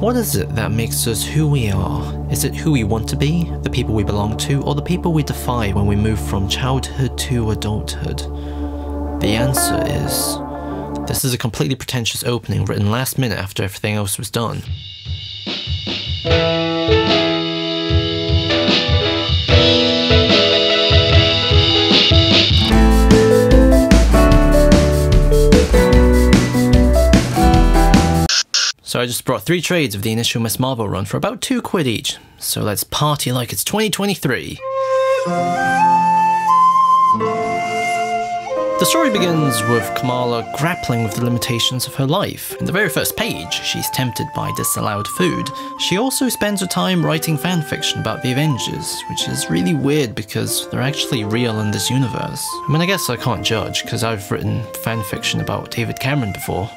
What is it that makes us who we are? Is it who we want to be, the people we belong to, or the people we defy when we move from childhood to adulthood? The answer is... This is a completely pretentious opening written last minute after everything else was done. So I just brought 3 trades of the initial Miss Marvel run for about £2 each. So let's party like it's 2023. The story begins with Kamala grappling with the limitations of her life. In the very first page, she's tempted by disallowed food. She also spends her time writing fanfiction about the Avengers, which is really weird because they're actually real in this universe. I mean, I guess I can't judge because I've written fanfiction about David Cameron before.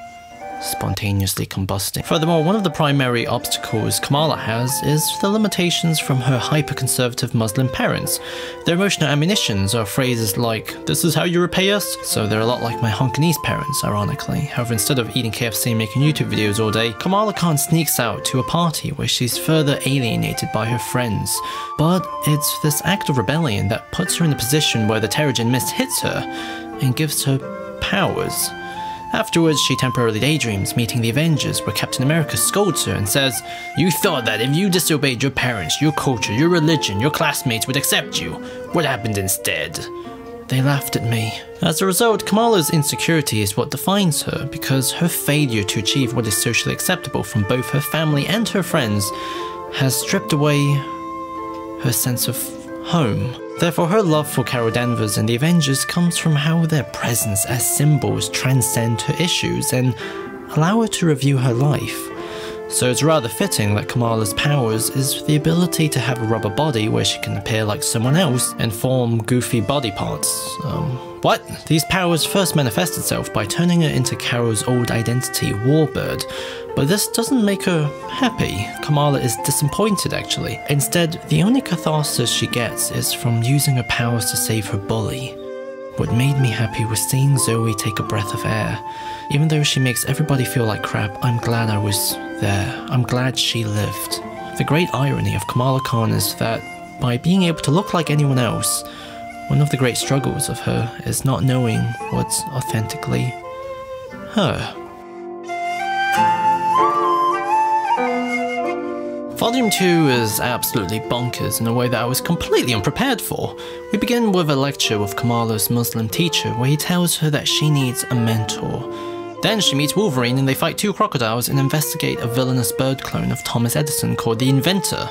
Spontaneously combusting. Furthermore, one of the primary obstacles Kamala has is the limitations from her hyper-conservative Muslim parents. Their emotional ammunitions are phrases like, "This is how you repay us," so they're a lot like my Hongkonese parents, ironically. However, instead of eating KFC and making YouTube videos all day, Kamala Khan sneaks out to a party where she's further alienated by her friends. But it's this act of rebellion that puts her in a position where the Terrigen Mist hits her and gives her powers. Afterwards, she temporarily daydreams meeting the Avengers, where Captain America scolds her and says, "You thought that if you disobeyed your parents, your culture, your religion, your classmates would accept you. What happened instead? They laughed at me." As a result, Kamala's insecurity is what defines her, because her failure to achieve what is socially acceptable from both her family and her friends has stripped away her sense of home. Therefore, her love for Carol Danvers and the Avengers comes from how their presence as symbols transcend her issues and allow her to review her life. So it's rather fitting that Kamala's powers is the ability to have a rubber body where she can appear like someone else and form goofy body parts. What? These powers first manifest itself by turning her into Carol's old identity, Warbird. But this doesn't make her happy. Kamala is disappointed, actually. Instead, the only catharsis she gets is from using her powers to save her bully. What made me happy was seeing Zoe take a breath of air. Even though she makes everybody feel like crap, I'm glad I was there. I'm glad she lived. The great irony of Kamala Khan is that by being able to look like anyone else, one of the great struggles of her is not knowing what's authentically her. Volume 2 is absolutely bonkers in a way that I was completely unprepared for. We begin with a lecture with Kamala's Muslim teacher where he tells her that she needs a mentor. Then she meets Wolverine and they fight 2 crocodiles and investigate a villainous bird clone of Thomas Edison called the Inventor.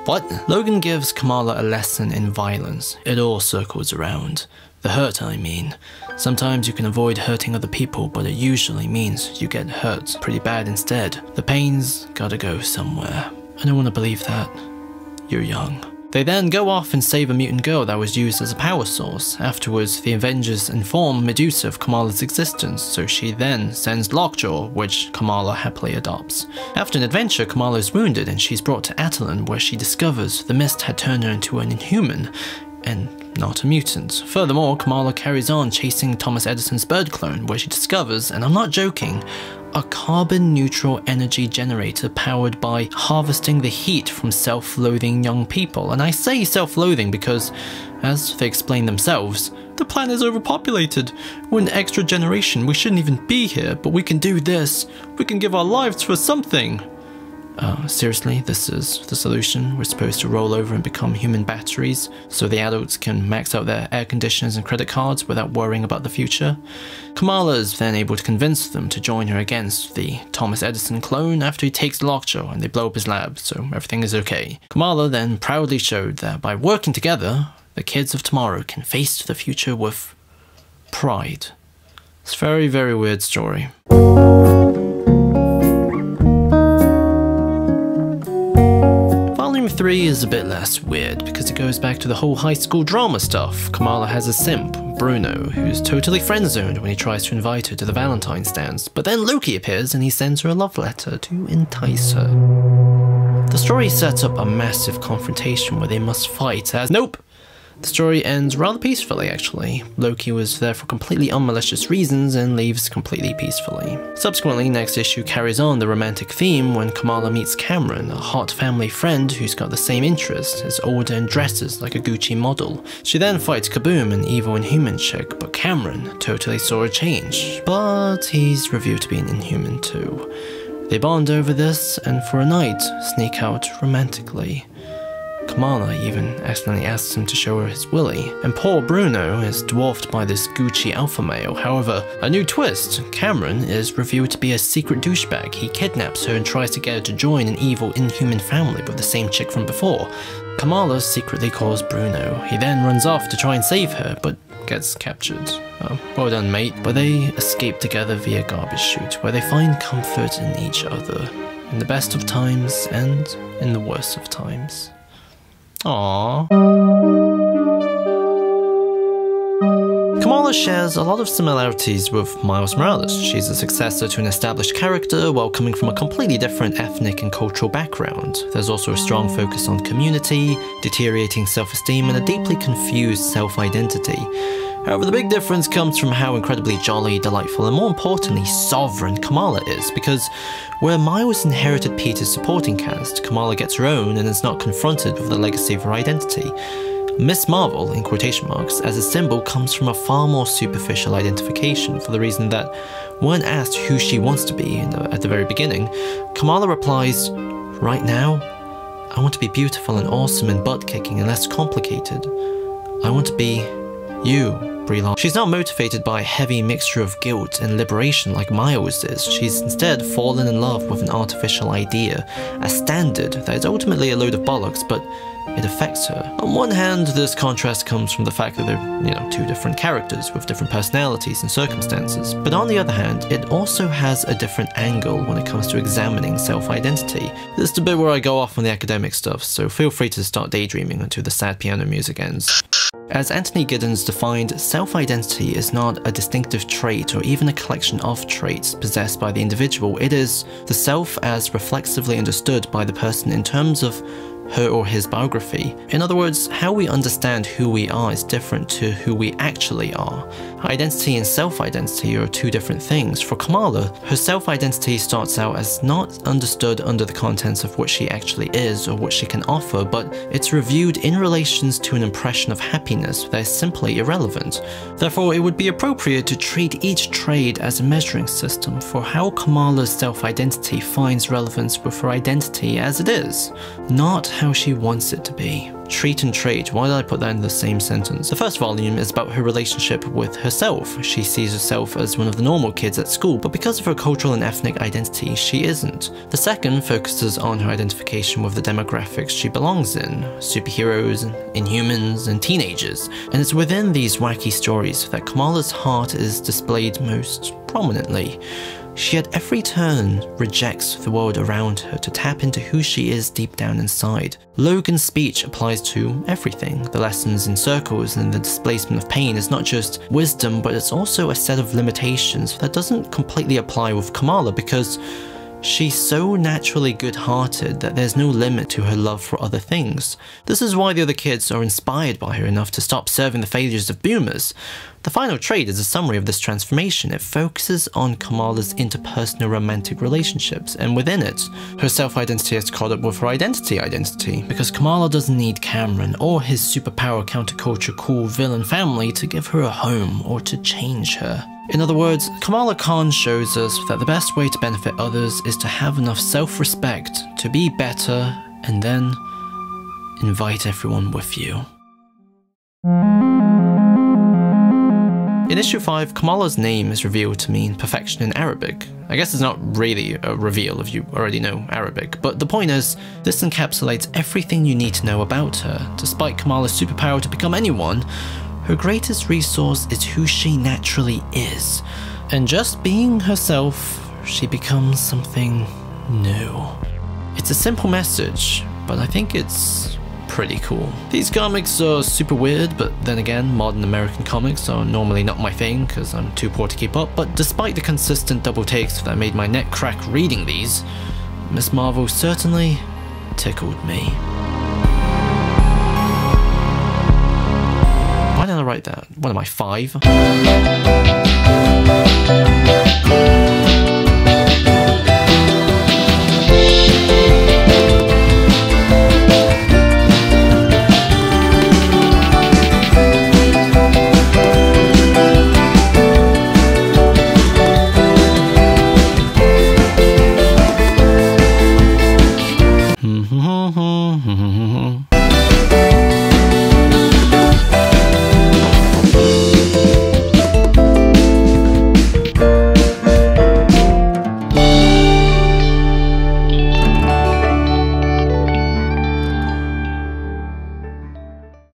What? Logan gives Kamala a lesson in violence. It all circles around. The hurt, I mean. Sometimes you can avoid hurting other people, but it usually means you get hurt pretty bad instead. The pain's gotta go somewhere. I don't want to believe that. You're young. They then go off and save a mutant girl that was used as a power source. Afterwards, the Avengers inform Medusa of Kamala's existence, so she then sends Lockjaw, which Kamala happily adopts. After an adventure, Kamala is wounded and she's brought to Attilan, where she discovers the mist had turned her into an Inhuman, and not a mutant. Furthermore, Kamala carries on chasing Thomas Edison's bird clone, where she discovers, and I'm not joking, a carbon-neutral energy generator powered by harvesting the heat from self-loathing young people. And I say self-loathing because, as they explain themselves, the planet is overpopulated. We're an extra generation, we shouldn't even be here, but we can do this. We can give our lives for something. Seriously, this is the solution? We're supposed to roll over and become human batteries so the adults can max out their air conditioners and credit cards without worrying about the future? Kamala is then able to convince them to join her against the Thomas Edison clone after he takes Lockjaw and they blow up his lab, so everything is okay. Kamala then proudly showed that by working together, the kids of tomorrow can face the future with pride. It's a very, very weird story. Volume 3 is a bit less weird because it goes back to the whole high school drama stuff. Kamala has a simp, Bruno, who's totally friend-zoned when he tries to invite her to the Valentine's dance, but then Loki appears and he sends her a love letter to entice her. The story sets up a massive confrontation where they must fight as— Nope! The story ends rather peacefully, actually. Loki was there for completely unmalicious reasons and leaves completely peacefully. Subsequently, next issue carries on the romantic theme when Kamala meets Cameron, a hot family friend who's got the same interests, is older and dresses like a Gucci model. She then fights Kaboom, an evil Inhuman chick, but Cameron totally saw a change. But he's revealed to be an Inhuman too. They bond over this, and for a night, sneak out romantically. Kamala even accidentally asks him to show her his willy, and poor Bruno is dwarfed by this Gucci alpha male. However, a new twist, Cameron is revealed to be a secret douchebag. He kidnaps her and tries to get her to join an evil Inhuman family with the same chick from before. Kamala secretly calls Bruno. He then runs off to try and save her, but gets captured. Well done, mate. But they escape together via garbage chute, where they find comfort in each other, in the best of times and in the worst of times. Aww. Kamala shares a lot of similarities with Miles Morales. She's a successor to an established character while coming from a completely different ethnic and cultural background. There's also a strong focus on community, deteriorating self-esteem, and a deeply confused self-identity. However, the big difference comes from how incredibly jolly, delightful, and more importantly, sovereign Kamala is, because where Miles inherited Peter's supporting cast, Kamala gets her own and is not confronted with the legacy of her identity. Miss Marvel, in quotation marks, as a symbol comes from a far more superficial identification for the reason that when asked who she wants to be at the very beginning, Kamala replies, "Right now, I want to be beautiful and awesome and butt-kicking and less complicated. I want to be you, Brie Larson." She's not motivated by a heavy mixture of guilt and liberation like Miles is. She's instead fallen in love with an artificial idea, a standard that is ultimately a load of bollocks, but it affects her. On one hand, this contrast comes from the fact that they're, two different characters with different personalities and circumstances. But on the other hand, it also has a different angle when it comes to examining self-identity. This is the bit where I go off on the academic stuff, so feel free to start daydreaming until the sad piano music ends. As Anthony Giddens defined, self-identity is not a distinctive trait or even a collection of traits possessed by the individual. It is the self as reflexively understood by the person in terms of her or his biography. In other words, how we understand who we are is different to who we actually are. Identity and self-identity are two different things. For Kamala, her self-identity starts out as not understood under the contents of what she actually is or what she can offer, but it's reviewed in relations to an impression of happiness that is simply irrelevant. Therefore, it would be appropriate to treat each trait as a measuring system for how Kamala's self-identity finds relevance with her identity as it is, not how she wants it to be. Treat and trait, why did I put that in the same sentence? The first volume is about her relationship with herself. She sees herself as one of the normal kids at school, but because of her cultural and ethnic identity, she isn't. The second focuses on her identification with the demographics she belongs in, superheroes, Inhumans, and teenagers. And it's within these wacky stories that Kamala's heart is displayed most prominently. She at every turn rejects the world around her to tap into who she is deep down inside. Logan's speech applies to everything. The lessons in circles and the displacement of pain is not just wisdom, but it's also a set of limitations that doesn't completely apply with Kamala because she's so naturally good-hearted that there's no limit to her love for other things. This is why the other kids are inspired by her enough to stop serving the failures of boomers. The final trait is a summary of this transformation. It focuses on Kamala's interpersonal romantic relationships, and within it, her self-identity is caught up with her identity, because Kamala doesn't need Cameron or his superpower counterculture cool villain family to give her a home or to change her. In other words, Kamala Khan shows us that the best way to benefit others is to have enough self-respect to be better and then invite everyone with you. In issue 5, Kamala's name is revealed to mean perfection in Arabic. I guess it's not really a reveal if you already know Arabic, but the point is, this encapsulates everything you need to know about her. Despite Kamala's superpower to become anyone, her greatest resource is who she naturally is. And just being herself, she becomes something new. It's a simple message, but I think it's pretty cool. These comics are super weird, but then again, modern American comics are normally not my thing because I'm too poor to keep up, but despite the consistent double takes that made my neck crack reading these, Miss Marvel certainly tickled me. write that? What am I, 5?